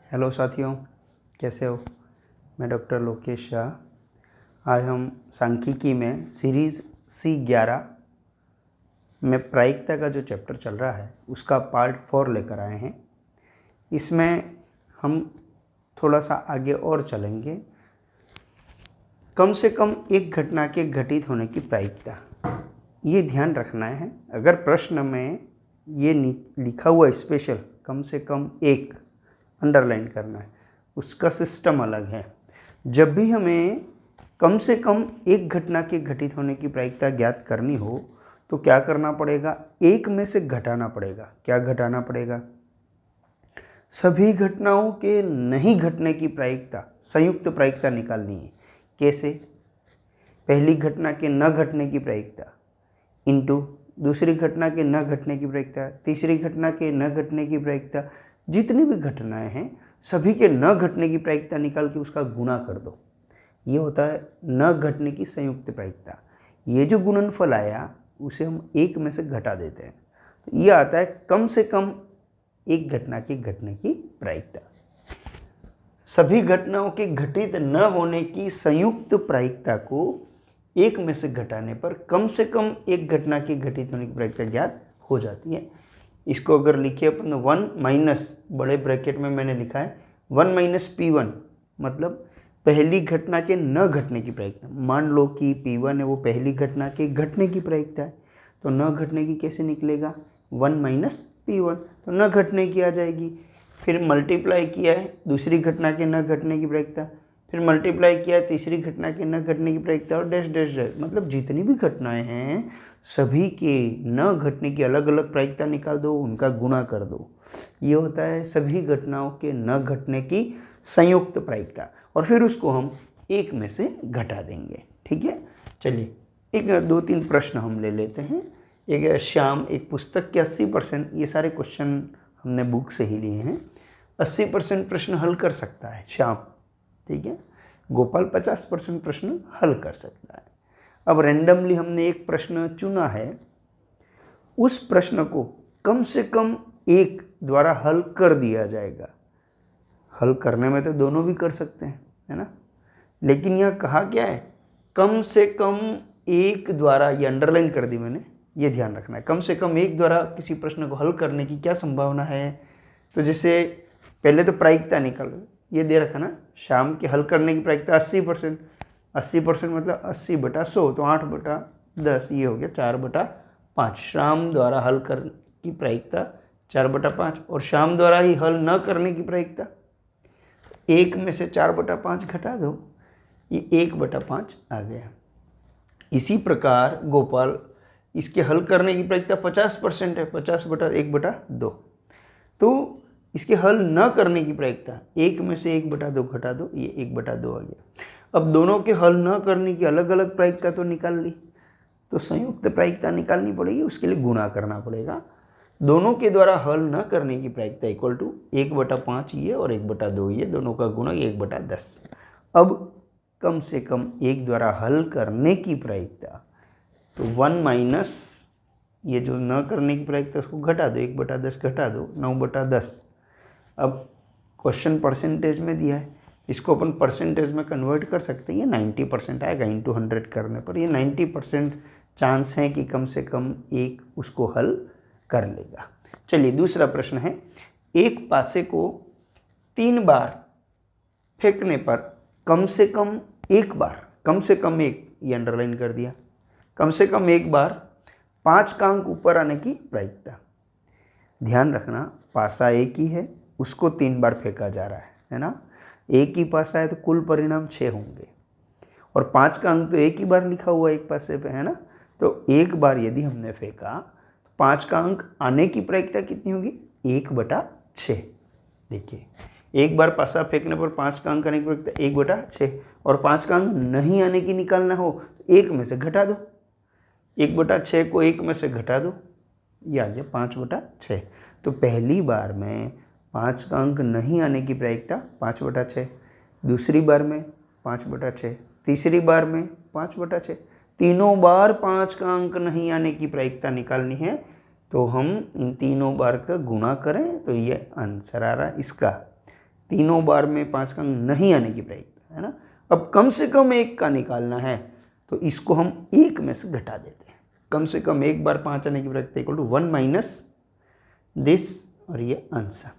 Hello साथियों, कैसे हो। मैं डॉक्टर लोकेश शाह। आज हम सांख्यिकी में सीरीज़ C11 में प्रायिकता का जो चैप्टर चल रहा है उसका पार्ट 4 लेकर आए हैं। इसमें हम थोड़ा सा आगे और चलेंगे। कम से कम एक घटना के घटित होने की प्रायिकता, ये ध्यान रखना है। अगर प्रश्न में ये लिखा हुआ स्पेशल कम से कम एक अंडरलाइन करना है, उसका सिस्टम अलग है। जब भी हमें कम से कम एक घटना के घटित होने की प्रायिकता ज्ञात करनी हो तो क्या करना पड़ेगा, एक में से घटाना पड़ेगा। क्या घटाना पड़ेगा? सभी घटनाओं के नहीं घटने की प्रायिकता, संयुक्त प्रायिकता निकालनी है। कैसे? पहली घटना के न घटने की प्रायिकता इंटू दूसरी घटना के न घटने की प्रायिकता, तीसरी घटना के न घटने की प्रायिकता, जितनी भी घटनाएं हैं सभी के न घटने की प्रायिकता निकाल के उसका गुणा कर दो। ये होता है न घटने की संयुक्त प्रायिकता। ये जो गुणनफल आया उसे हम एक में से घटा देते हैं, तो ये आता है कम से कम एक घटना के घटने की प्रायिकता। सभी घटनाओं के घटित न होने की संयुक्त प्रायिकता को एक में से घटाने पर कम से कम एक घटना की घटित होने की प्रायिकता ज्ञात हो जाती है। इसको अगर लिखिए अपन 1 माइनस, बड़े ब्रैकेट में मैंने लिखा है 1 माइनस P1, मतलब पहली घटना के न घटने की प्रायिकता। मान लो कि P1 है वो पहली घटना के घटने की प्रायिकता है, तो न घटने की कैसे निकलेगा? 1 माइनस P1, तो न घटने की आ जाएगी। फिर मल्टीप्लाई किया है दूसरी घटना के न घटने की प्रायिकता, फिर मल्टीप्लाई किया है तीसरी घटना के न घटने की प्रायिकता, और डैश डैश डैश, मतलब जितनी भी घटनाएं हैं सभी के न घटने की अलग अलग प्रायिकता निकाल दो, उनका गुणा कर दो। ये होता है सभी घटनाओं के न घटने की संयुक्त प्रायिकता, और फिर उसको हम एक में से घटा देंगे। ठीक है, चलिए एक 2-3 प्रश्न हम ले लेते हैं। एक श्याम, एक पुस्तक के 80%, ये सारे क्वेश्चन हमने बुक से ही लिए हैं, 80% प्रश्न हल कर सकता है श्याम। ठीक है, गोपाल 50% प्रश्न हल कर सकता है। अब रैंडमली हमने एक प्रश्न चुना है, उस प्रश्न को कम से कम एक द्वारा हल कर दिया जाएगा। हल करने में तो दोनों भी कर सकते हैं, है ना, लेकिन यहाँ कहा क्या है? कम से कम एक द्वारा, ये अंडरलाइन कर दी मैंने, ये ध्यान रखना है। कम से कम एक द्वारा किसी प्रश्न को हल करने की क्या संभावना है? तो जैसे पहले तो प्रायिकता निकल, ये दे रखा ना, शाम के हल करने की प्रायिकता 80%। 80% मतलब 80/100, तो 8/10, ये हो गया 4/5। शाम द्वारा हल करने की प्रायिकता 4/5, और शाम द्वारा ही हल न करने की प्रायिकता, एक में से 4/5 घटा दो, ये 1/5 आ गया। इसी प्रकार गोपाल, इसके हल करने की प्रायिकता 50% है, 50/1/2, तो इसके हल न करने की प्रायिकता एक में से 1/2 घटा दो, ये 1/2 आ गया। अब दोनों के हल न करने की अलग अलग प्रायिकता तो निकाल ली, तो संयुक्त प्रायिकता निकालनी पड़ेगी, उसके लिए गुणा करना पड़ेगा। दोनों के द्वारा हल न करने की प्रायिकता इक्वल टू 1/5 ये और 1/2 ये, दोनों का गुणा 1/10। अब कम से कम एक द्वारा हल करने की प्रायिकता, तो 1 माइनस ये जो न करने की प्रायिकता उसको घटा दो, 1/10 घटा दो, 9/10। अब क्वेश्चन परसेंटेज में दिया है, इसको अपन परसेंटेज में कन्वर्ट कर सकते हैं। ये 90% आएगा, इंटू 100 करने पर ये 90% चांस है कि कम से कम एक उसको हल कर लेगा। चलिए दूसरा प्रश्न है, एक पासे को 3 बार फेंकने पर कम से कम एक बार, कम से कम एक, ये अंडरलाइन कर दिया, कम से कम एक बार 5 का अंक ऊपर आने की प्रायिकता। ध्यान रखना, पासा एक ही है, उसको 3 बार फेंका जा रहा है ना। एक ही पासा है तो कुल परिणाम 6 होंगे, और 5 का अंक तो एक ही बार लिखा हुआ है एक पासे पे, है ना। तो एक बार यदि हमने फेंका तो 5 का अंक आने की प्रायिकता कितनी होगी? 1/6। देखिए, एक बार पासा फेंकने पर 5 का अंक आने की प्रायिकता 1/6, और 5 का अंक नहीं आने की निकालना हो तो एक में से घटा दो, 1/6 को एक में से घटा दो, ये आ गया 5/6। तो पहली बार में 5 का अंक नहीं आने की प्रायिकता 5/6, दूसरी बार में 5/6, तीसरी बार में 5/6, तीनों बार 5 का अंक नहीं आने की प्रायिकता निकालनी है, तो हम इन तीनों बार का गुणा करें तो ये आंसर आ रहा है इसका तीनों बार में 5 का नहीं आने की प्रायिकता है ना। अब कम से कम 1 का निकालना है तो इसको हम 1 में से घटा देते हैं। कम से कम 1 बार 5 आने की प्रायिकता इक्वल टू 1 माइनस दिस और ये आंसर।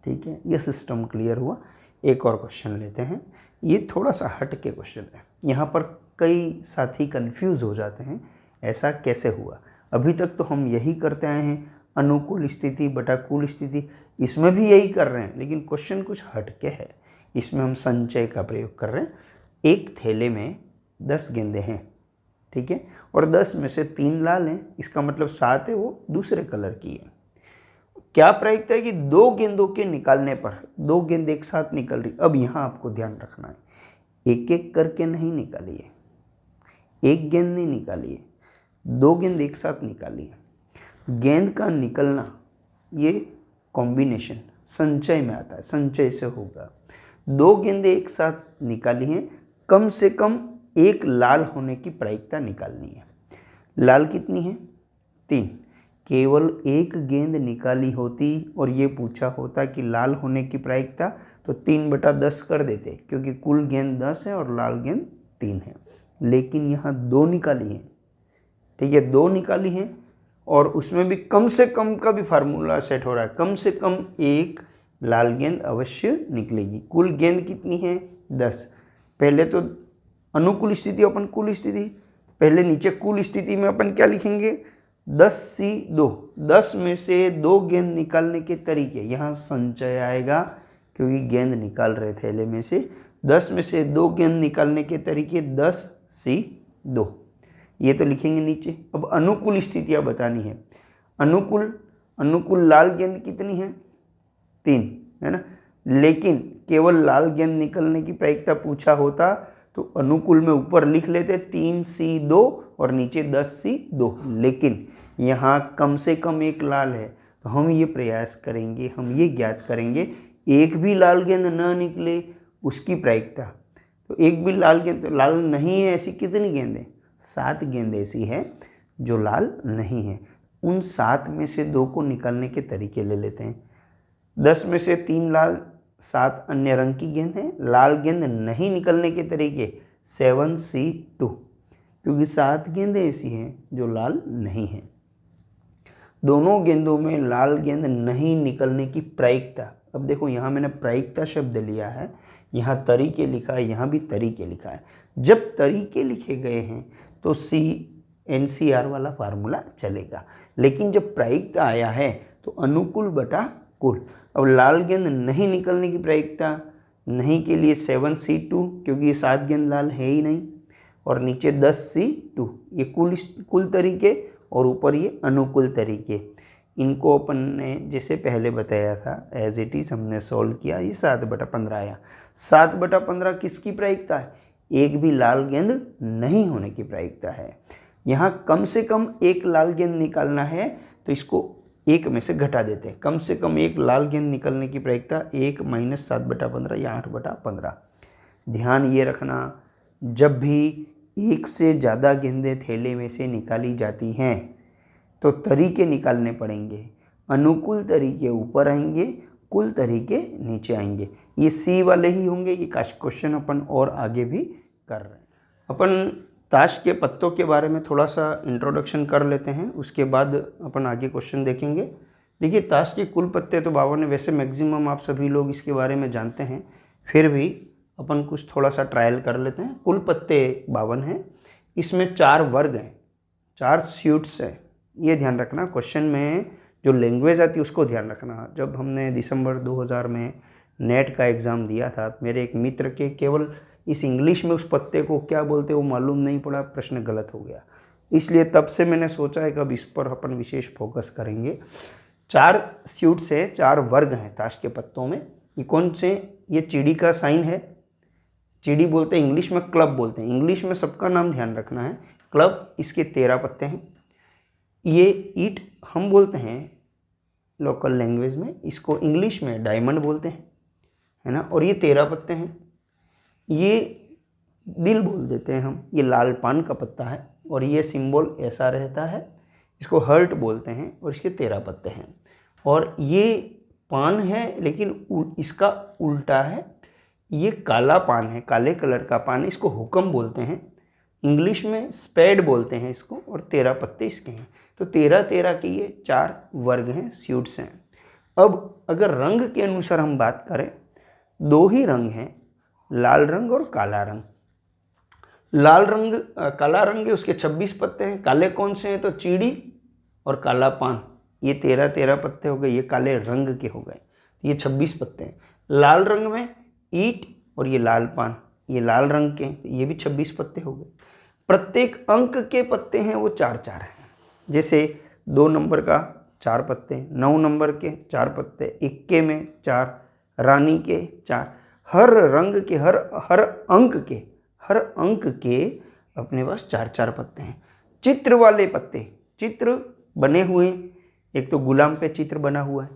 ठीक है, ये सिस्टम क्लियर हुआ। एक और क्वेश्चन लेते हैं, ये थोड़ा सा हट के क्वेश्चन है। यहाँ पर कई साथी कंफ्यूज हो जाते हैं, ऐसा कैसे हुआ। अभी तक तो हम यही करते आए हैं, अनुकूल स्थिति बटा कुल स्थिति, इसमें भी यही कर रहे हैं, लेकिन क्वेश्चन कुछ हटके है। इसमें हम संचय का प्रयोग कर रहे हैं। एक थैले में 10 गेंदें हैं, ठीक है, और 10 में से 3 लाल हैं, इसका मतलब 7 है वो दूसरे कलर की है। क्या प्रायिकता है कि 2 गेंदों के निकालने पर 2 गेंद एक साथ निकल रही। अब यहाँ आपको ध्यान रखना है, एक एक करके नहीं निकालिए, एक गेंद नहीं निकालिए, 2 गेंद एक साथ निकालिए। गेंद का निकलना ये कॉम्बिनेशन संचय में आता है, संचय से होगा। 2 गेंदें एक साथ निकाली हैं, कम से कम 1 लाल होने की प्रायिकता निकालनी है। लाल कितनी है? 3। केवल 1 गेंद निकाली होती और ये पूछा होता कि लाल होने की प्रायिकता, तो 3/10 कर देते, क्योंकि कुल गेंद 10 है और लाल गेंद 3 है। लेकिन यहाँ 2 निकाली हैं, ठीक है, 2 निकाली हैं, और उसमें भी कम से कम का भी फार्मूला सेट हो रहा है। कम से कम 1 लाल गेंद अवश्य निकलेगी। कुल गेंद कितनी है? 10। पहले तो अनुकूल स्थिति अपन कुल स्थिति, पहले नीचे कुल स्थिति में अपन क्या लिखेंगे? 10C2। 10 में से 2 गेंद निकालने के तरीके, यहाँ संचय आएगा क्योंकि गेंद निकाल रहे थैले में से। 10 में से 2 गेंद निकालने के तरीके 10C2, ये तो लिखेंगे नीचे। अब अनुकूल स्थितियाँ बतानी है। अनुकूल लाल गेंद कितनी है? 3 है ना, लेकिन केवल लाल गेंद निकलने की प्रायिकता पूछा होता तो अनुकूल में ऊपर लिख लेते 3C2 और नीचे 10C2, लेकिन यहाँ कम से कम 1 लाल है, तो हम ये प्रयास करेंगे, हम ये ज्ञात करेंगे एक भी लाल गेंद न निकले उसकी प्रायिकता। तो एक भी लाल गेंद, तो लाल नहीं है ऐसी कितनी गेंदें? 7 गेंद ऐसी है जो लाल नहीं है। उन 7 में से 2 को निकालने के तरीके ले लेते हैं। 10 में से 3 लाल, 7 अन्य रंग की गेंद है। लाल गेंद नहीं निकलने के तरीके 7C2, क्योंकि 7 गेंदें ऐसी हैं जो लाल नहीं हैं। दोनों गेंदों में लाल गेंद नहीं निकलने की प्रायिकता, अब देखो यहाँ मैंने प्रायिकता शब्द लिया है, यहाँ तरीके लिखा है, यहाँ भी तरीके लिखा है। जब तरीके लिखे गए हैं तो NCR वाला फार्मूला चलेगा, लेकिन जब प्रायिकता आया है तो अनुकूल बटा कुल। अब लाल गेंद नहीं निकलने की प्रायिकता, नहीं के लिए 7C2, क्योंकि ये 7 गेंद लाल है ही नहीं, और नीचे 10C2, ये कुल तरीके, और ऊपर ये अनुकूल तरीके। इनको अपन ने जैसे पहले बताया था एज इट इज़ हमने सॉल्व किया, ये 7/15 आया। 7/15 किसकी प्रायिकता है? एक भी लाल गेंद नहीं होने की प्रायिकता है। यहाँ कम से कम 1 लाल गेंद निकालना है, तो इसको 1 में से घटा देते हैं। कम से कम 1 लाल गेंद निकलने की प्रायिकता 1 माइनस 7/15 या 8/15। ध्यान ये रखना, जब भी 1 से ज़्यादा गेंदें थैले में से निकाली जाती हैं तो तरीके निकालने पड़ेंगे। अनुकूल तरीके ऊपर आएंगे, कुल तरीके नीचे आएंगे। ये C वाले ही होंगे। ये क्वेश्चन अपन और आगे भी कर रहे हैं। अपन ताश के पत्तों के बारे में थोड़ा सा इंट्रोडक्शन कर लेते हैं, उसके बाद अपन आगे क्वेश्चन देखेंगे। देखिए, ताश के कुल पत्ते तो 52 है, वैसे मैक्सिमम आप सभी लोग इसके बारे में जानते हैं, फिर भी अपन कुछ थोड़ा सा ट्रायल कर लेते हैं। कुल पत्ते 52 हैं, इसमें 4 वर्ग हैं, 4 स्यूट्स हैं। ये ध्यान रखना, क्वेश्चन में जो लैंग्वेज आती है उसको ध्यान रखना। जब हमने दिसंबर 2000 में नेट का एग्ज़ाम दिया था, मेरे एक मित्र के केवल इस इंग्लिश में उस पत्ते को क्या बोलते वो मालूम नहीं पड़ा, प्रश्न गलत हो गया। इसलिए तब से मैंने सोचा है कि अब इस पर अपन विशेष फोकस करेंगे। 4 स्यूट्स है, 4 वर्ग हैं ताश के पत्तों में। ये कौन से? ये चिड़ी का साइन है, चिड़ी बोलते हैं, इंग्लिश में क्लब बोलते हैं। इंग्लिश में सबका नाम ध्यान रखना है। क्लब, इसके 13 पत्ते हैं। ये ईट हम बोलते हैं लोकल लैंग्वेज में, इसको इंग्लिश में डायमंड बोलते हैं, है ना। और ये 13 पत्ते हैं। ये दिल बोल देते हैं हम, ये लाल पान का पत्ता है, और ये सिंबल ऐसा रहता है, इसको हर्ट बोलते हैं, और इसके 13 पत्ते हैं। और ये पान है, लेकिन इसका उल्टा है, ये काला पान है, काले कलर का पान है, इसको हुक्म बोलते हैं, इंग्लिश में स्पेड बोलते हैं इसको, और 13 पत्ते इसके हैं। तो 13 के ये 4 वर्ग हैं, स्यूट्स हैं। अब अगर रंग के अनुसार हम बात करें, 2 ही रंग हैं, लाल रंग और काला रंग। लाल रंग काला रंग है, उसके 26 पत्ते हैं। काले कौन से हैं? तो चीड़ी और काला पान, ये 13 पत्ते हो गए, ये काले रंग के हो गए, ये 26 पत्ते हैं। लाल रंग में ईंट और ये लाल पान, ये लाल रंग के, ये भी 26 पत्ते हो गए। प्रत्येक अंक के पत्ते हैं वो 4 हैं। जैसे 2 नंबर का 4 पत्ते, 9 नंबर के 4 पत्ते, इक्के में 4, रानी के 4। हर रंग के हर अंक के अपने पास 4 पत्ते हैं। चित्र वाले पत्ते, चित्र बने हुए, एक तो गुलाम पे चित्र बना हुआ है,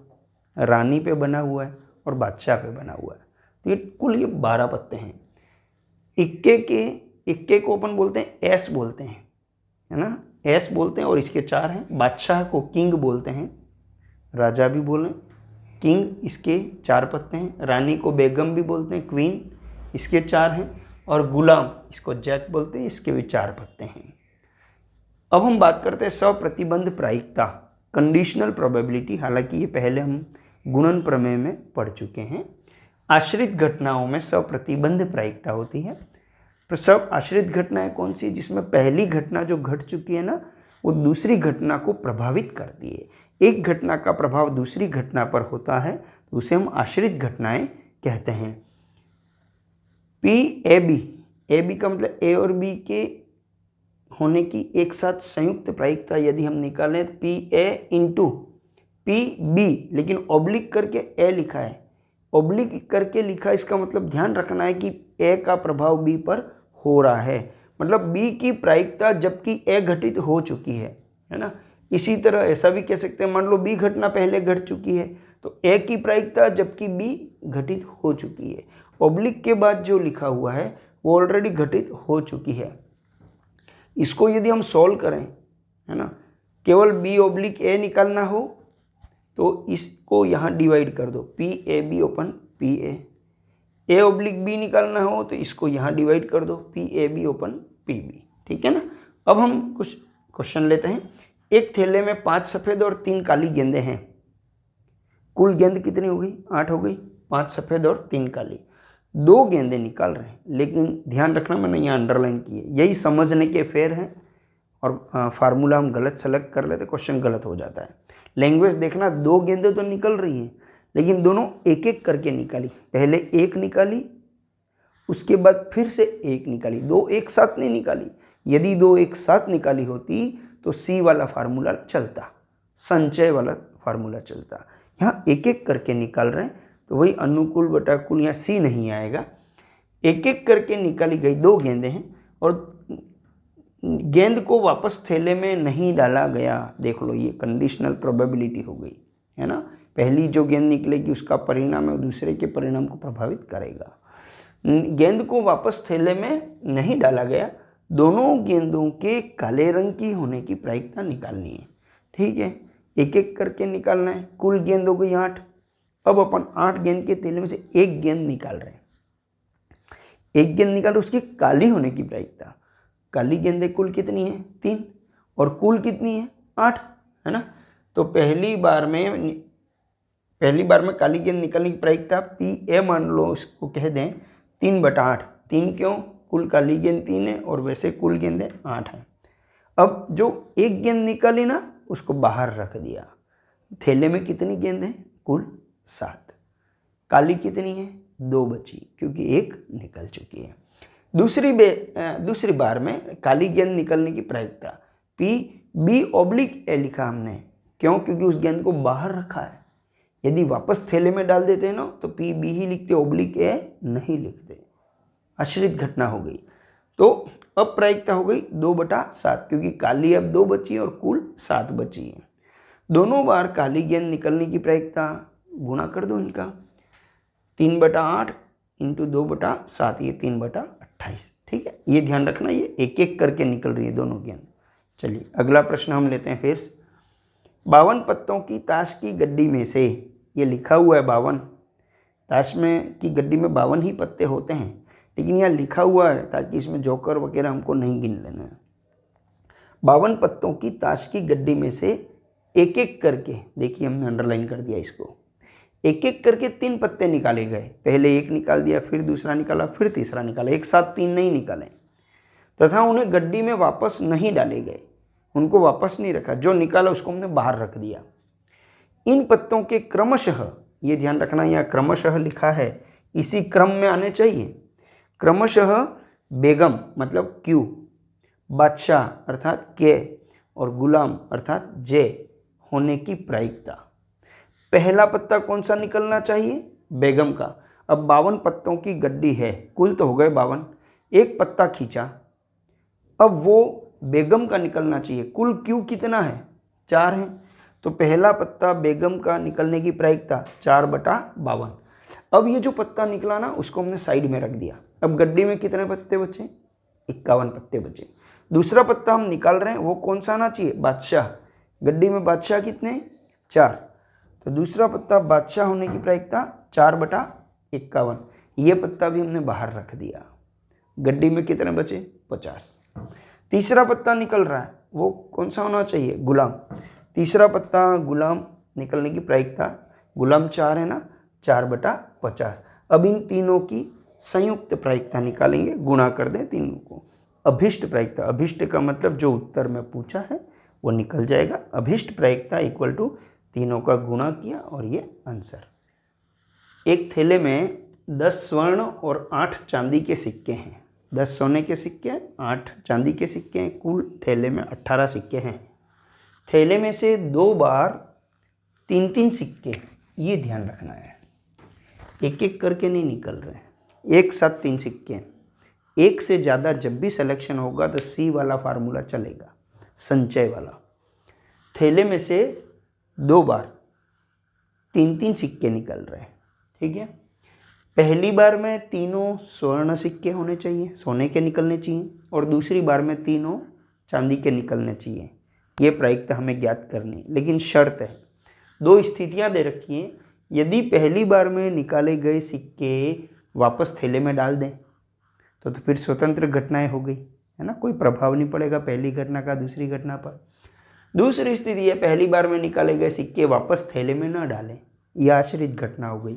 रानी पे बना हुआ है और बादशाह पे बना हुआ है, तो ये कुल 12 पत्ते हैं। इक्के को अपन बोलते हैं एस बोलते हैं, है ना, एस बोलते हैं, और इसके 4 हैं। बादशाह को किंग बोलते हैं, राजा भी बोलें, किंग, इसके 4 पत्ते हैं। रानी को बेगम भी बोलते हैं, क्वीन, इसके 4 हैं। और गुलाम, इसको जैक बोलते हैं, इसके भी 4 पत्ते हैं। अब हम बात करते हैं सप्रतिबंध प्रायिकता, कंडीशनल प्रोबेबिलिटी। हालांकि ये पहले हम गुणन प्रमेय में पढ़ चुके हैं। आश्रित घटनाओं में सप्रतिबंध प्रायिकता होती है। तो सब आश्रित घटनाएं कौन सी? जिसमें पहली घटना जो घट चुकी है ना, वो दूसरी घटना को प्रभावित करती है। एक घटना का प्रभाव दूसरी घटना पर होता है, तो उसे हम आश्रित घटनाएं कहते हैं। ए बी का मतलब ए और बी के होने की एक साथ संयुक्त प्रायिकता यदि हम निकालें, तो P A into P B, लेकिन ऑब्लिक करके ए लिखा है, ऑब्लिक करके लिखा, इसका मतलब ध्यान रखना है कि ए का प्रभाव बी पर हो रहा है, मतलब बी की प्रायिकता जबकि ए घटित हो चुकी है ना। इसी तरह ऐसा भी कह सकते हैं, मान लो बी घटना पहले घट चुकी है, तो ए की प्रायिकता जबकि बी घटित हो चुकी है। ऑब्लिक के बाद जो लिखा हुआ है वो ऑलरेडी घटित हो चुकी है। इसको यदि हम सॉल्व करें, है ना, केवल बी ऑब्लिक ए निकालना हो तो इसको यहाँ डिवाइड कर दो, P A B open P A oblique B निकालना हो तो इसको यहाँ डिवाइड कर दो, P A B open P B. ठीक है ना। अब हम कुछ क्वेश्चन लेते हैं। एक थैले में 5 सफ़ेद और 3 काली गेंदें हैं, कुल गेंद कितनी हो गई? 8 हो गई। 5 सफ़ेद और 3 काली, 2 गेंदें निकाल रहे हैं, लेकिन ध्यान रखना मैंने यहाँ अंडरलाइन की है, यही समझने के फेर हैं, और फार्मूला हम गलत सेलेक्ट कर लेते, क्वेश्चन गलत हो जाता है। लैंग्वेज देखना, 2 गेंदें तो निकल रही हैं, लेकिन दोनों एक एक करके निकाली। पहले एक निकाली, उसके बाद फिर से एक निकाली, 2 एक साथ नहीं निकाली। यदि 2 एक साथ निकाली होती तो सी वाला फार्मूला चलता, संचय वाला फार्मूला चलता। यहाँ एक एक करके निकाल रहे हैं, तो वही अनुकूल बटा कुल, यहाँ सी नहीं आएगा। एक एक करके निकाली गई 2 गेंदें हैं, और गेंद को वापस थैले में नहीं डाला गया। देख लो, ये कंडीशनल प्रोबेबिलिटी हो गई, है ना। पहली जो गेंद निकलेगी उसका परिणाम है दूसरे के परिणाम को प्रभावित करेगा। गेंद को वापस थैले में नहीं डाला गया, दोनों गेंदों के काले रंग की होने की प्रायिकता निकालनी है। ठीक है, एक एक करके निकालना है। कुल गेंद हो गई 8। अब अपन 8 गेंद के थैले में से एक गेंद निकाल रहे हैं। एक गेंद निकाल, उसकी काली होने की प्रायिकता, काली गेंदें कुल कितनी है? 3, और कुल कितनी है? 8, है ना। तो पहली बार में काली गेंद निकलने की प्रायिकता पी ए मान लो, इसको कह दें 3/8। 3 क्यों? कुल काली गेंद 3 है और वैसे कुल गेंदें 8 हैं। अब जो एक गेंद निकाली ना, उसको बाहर रख दिया। थैले में कितनी गेंद है? कुल 7। काली कितनी है? 2 बची, क्योंकि एक निकल चुकी है। दूसरी बार में काली गेंद निकलने की प्रायिकता पी बी ऑब्लिक ए लिखा हमने, क्यों? क्योंकि उस गेंद को बाहर रखा है। यदि वापस थैले में डाल देते हैं ना, तो पी बी ही लिखते, ऑब्लिक ए नहीं लिखते। आश्रित घटना हो गई। तो अब प्रायिकता हो गई 2/7, क्योंकि काली अब 2 बची और कुल 7 बची है। दोनों बार काली गेंद निकलने की प्रायिकता गुणा कर दो इनका, 3/8 इंटू 2/7, ये 3/28। ठीक है, ये ध्यान रखना, ये एक एक करके निकल रही है दोनों गेंद। चलिए अगला प्रश्न हम लेते हैं फिर। 52 पत्तों की ताश की गड्डी में से ये लिखा हुआ है 52। ताश में की गड्डी में 52 ही पत्ते होते हैं, लेकिन यहाँ लिखा हुआ है ताकि इसमें जोकर वगैरह हमको नहीं गिन लेना है। 52 पत्तों की ताश की गड्डी में से एक एक करके, देखिए हमने अंडरलाइन कर दिया इसको, एक एक करके 3 पत्ते निकाले गए। पहले एक निकाल दिया, फिर दूसरा निकाला, फिर तीसरा निकाला, एक साथ 3 नहीं निकाले, तथा उन्हें गड्डी में वापस नहीं डाले गए, उनको वापस नहीं रखा। जो निकाला उसको हमने बाहर रख दिया। इन पत्तों के क्रमशः, ये ध्यान रखना यहाँ क्रमशः लिखा है, इसी क्रम में आने चाहिए। क्रमशः बेगम मतलब क्यू, बादशाह अर्थात के, और गुलाम अर्थात जे होने की प्रायिकता। पहला पत्ता कौन सा निकलना चाहिए? बेगम का। अब 52 पत्तों की गड्डी है, कुल तो हो गए 52, एक पत्ता खींचा, अब वो बेगम का निकलना चाहिए। कुल क्यू कितना है? 4 है, तो पहला पत्ता बेगम का निकलने की प्रायिकता 4/52। अब ये जो पत्ता निकला ना, उसको हमने साइड में रख दिया। अब गड्डी में कितने पत्ते बचे? 51 पत्ते बचे। दूसरा पत्ता हम निकाल रहे हैं, वो कौन सा आना चाहिए? बादशाह। गड्डी में बादशाह कितने? 4, तो दूसरा पत्ता बादशाह होने की प्रायिकता 4/51। ये पत्ता भी हमने बाहर रख दिया। गड्डी में कितने बचे? 50। तीसरा पत्ता निकल रहा है, वो कौन सा होना चाहिए? गुलाम। तीसरा पत्ता गुलाम निकलने की प्रायिकता, गुलाम 4 है ना, 4/50। अब इन तीनों की संयुक्त प्रायिकता निकालेंगे, गुणा कर दें तीनों को। अभिष्ट प्रायिकता, अभिष्ट का मतलब जो उत्तर में पूछा है वो निकल जाएगा। अभिष्ट प्रायिकता इक्वल टू तीनों का गुणा किया और ये आंसर। एक थैले में 10 स्वर्ण और 8 चांदी के सिक्के हैं। 10 सोने के सिक्के, 8 चांदी के सिक्के हैं, कुल थैले में 18 सिक्के हैं। थैले में से 2 बार 3-3 सिक्के, ये ध्यान रखना है, एक एक करके नहीं निकल रहे हैं, एक साथ 3 सिक्के। एक से ज़्यादा जब भी सिलेक्शन होगा तो सी वाला फार्मूला चलेगा, संचय वाला। थैले में से 2 बार 3-3 सिक्के निकल रहे हैं, ठीक है। पहली बार में तीनों स्वर्ण सिक्के होने चाहिए, सोने के निकलने चाहिए, और दूसरी बार में तीनों चांदी के निकलने चाहिए। ये प्रायिकता हमें ज्ञात करनी है, लेकिन शर्त है, 2 स्थितियां दे रखी हैं। यदि पहली बार में निकाले गए सिक्के वापस थैले में डाल दें तो फिर स्वतंत्र घटनाएं हो गई, है ना, कोई प्रभाव नहीं पड़ेगा पहली घटना का दूसरी घटना पर। दूसरी स्थिति है, पहली बार में निकाले गए सिक्के वापस थैले में न डालें, यह आश्रित घटना हो गई,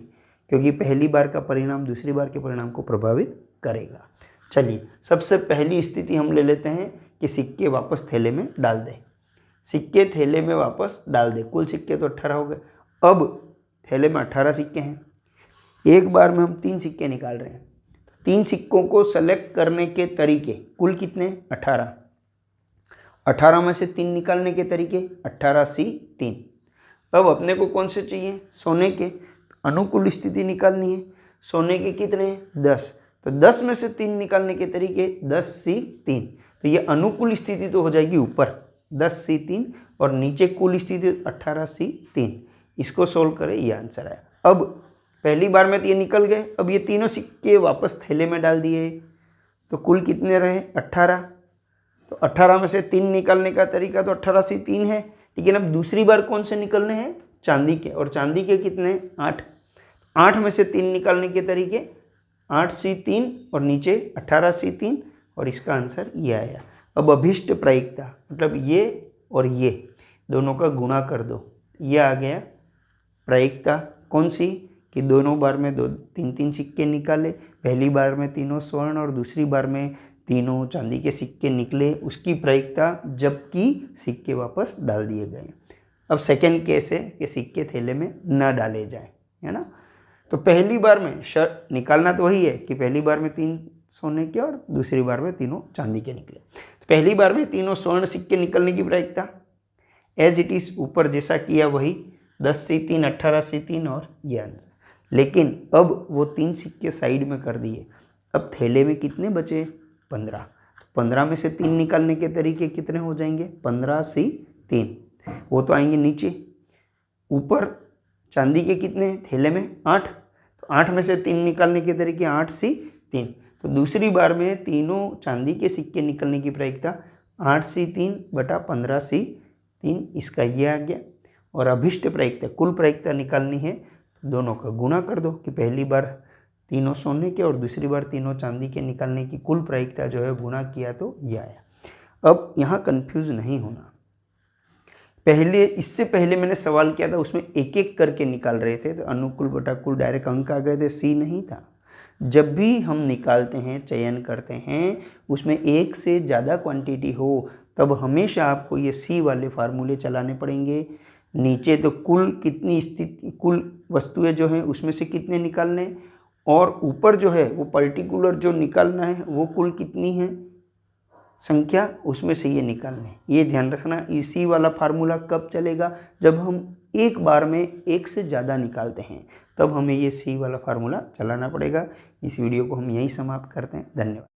क्योंकि पहली बार का परिणाम दूसरी बार के परिणाम को प्रभावित करेगा। चलिए, सबसे पहली स्थिति हम ले लेते हैं कि सिक्के वापस थैले में डाल दें। सिक्के थैले में वापस डाल दें, कुल सिक्के तो 18 हो गए। अब थैले में 18 सिक्के हैं, एक बार में हम 3 सिक्के निकाल रहे हैं। 3 सिक्कों को सेलेक्ट करने के तरीके कुल कितने? 18। 18 में से 3 निकालने के तरीके 18C3। अब अपने को कौन से चाहिए? सोने के। अनुकूल स्थिति निकालनी है। सोने के कितने? 10, तो 10 में से 3 निकालने के तरीके 10C3। तो ये अनुकूल स्थिति तो हो जाएगी ऊपर 10C3, और नीचे कुल स्थिति 18C3। इसको सोल्व करें, ये आंसर है। अब पहली बार में तो ये निकल गए, अब ये तीनों सिक्के वापस थैले में डाल दिए, तो कुल कितने रहे? 18। तो 18 में से 3 निकालने का तरीका तो 18C3 है, लेकिन अब दूसरी बार कौन से निकलने हैं? चांदी के, और चांदी के कितने? 8। 8 में से 3 निकालने के तरीके 8C3 और नीचे 18C3, और इसका आंसर ये आया। अब अभिष्ट प्रायिकता मतलब ये और ये दोनों का गुणा कर दो, ये आ गया प्रायिकता। कौन सी? कि दोनों बार में 3-3 सिक्के निकाले, पहली बार में तीनों स्वर्ण और दूसरी बार में तीनों चांदी के सिक्के निकले, उसकी प्रायिकता जबकि सिक्के वापस डाल दिए गए। अब सेकंड केस है कि सिक्के थैले में न डाले जाएं, है ना। तो पहली बार में शर्त निकालना तो वही है कि पहली बार में 3 सोने के और दूसरी बार में तीनों चांदी के निकले। तो पहली बार में तीनों स्वर्ण सिक्के निकलने की प्रायिकता एज इट इज़ ऊपर जैसा किया वही 10C3 18C3 और ये आंसर। लेकिन अब वो 3 सिक्के साइड में कर दिए, अब थैले में कितने बचे? 15। 15 में से 3 निकालने के तरीके कितने हो जाएंगे? 15C3, वो तो आएंगे नीचे। ऊपर चांदी के कितने? थैले में 8, तो 8 में से 3 निकालने के तरीके 8C3। तो दूसरी बार में तीनों चांदी के सिक्के निकलने की प्रायिकता 8C3/15C3, इसका ये आ गया। और अभिष्ट प्रायिकता कुल प्रायिकता निकालनी है तो दोनों का गुणा कर दो कि पहली बार तीनों सोने के और दूसरी बार तीनों चांदी के निकालने की कुल प्रायिकता जो है गुणा किया तो ये आया। अब यहाँ कंफ्यूज नहीं होना, इससे पहले मैंने सवाल किया था उसमें एक एक करके निकाल रहे थे तो अनुकुल बटा कुल डायरेक्ट अंक आ गए थे, सी नहीं था। जब भी हम निकालते हैं चयन करते हैं उसमें एक से ज़्यादा क्वांटिटी हो तब हमेशा आपको ये सी वाले फार्मूले चलाने पड़ेंगे। नीचे तो कुल कितनी स्थिति कुल वस्तुएं जो हैं उसमें से कितने निकालने, और ऊपर जो है वो पर्टिकुलर जो निकालना है वो कुल कितनी है संख्या उसमें से ये निकालने। ये ध्यान रखना, इसी वाला फार्मूला कब चलेगा जब हम एक बार में एक से ज़्यादा निकालते हैं तब हमें ये सी वाला फार्मूला चलाना पड़ेगा। इस वीडियो को हम यहीं समाप्त करते हैं। धन्यवाद।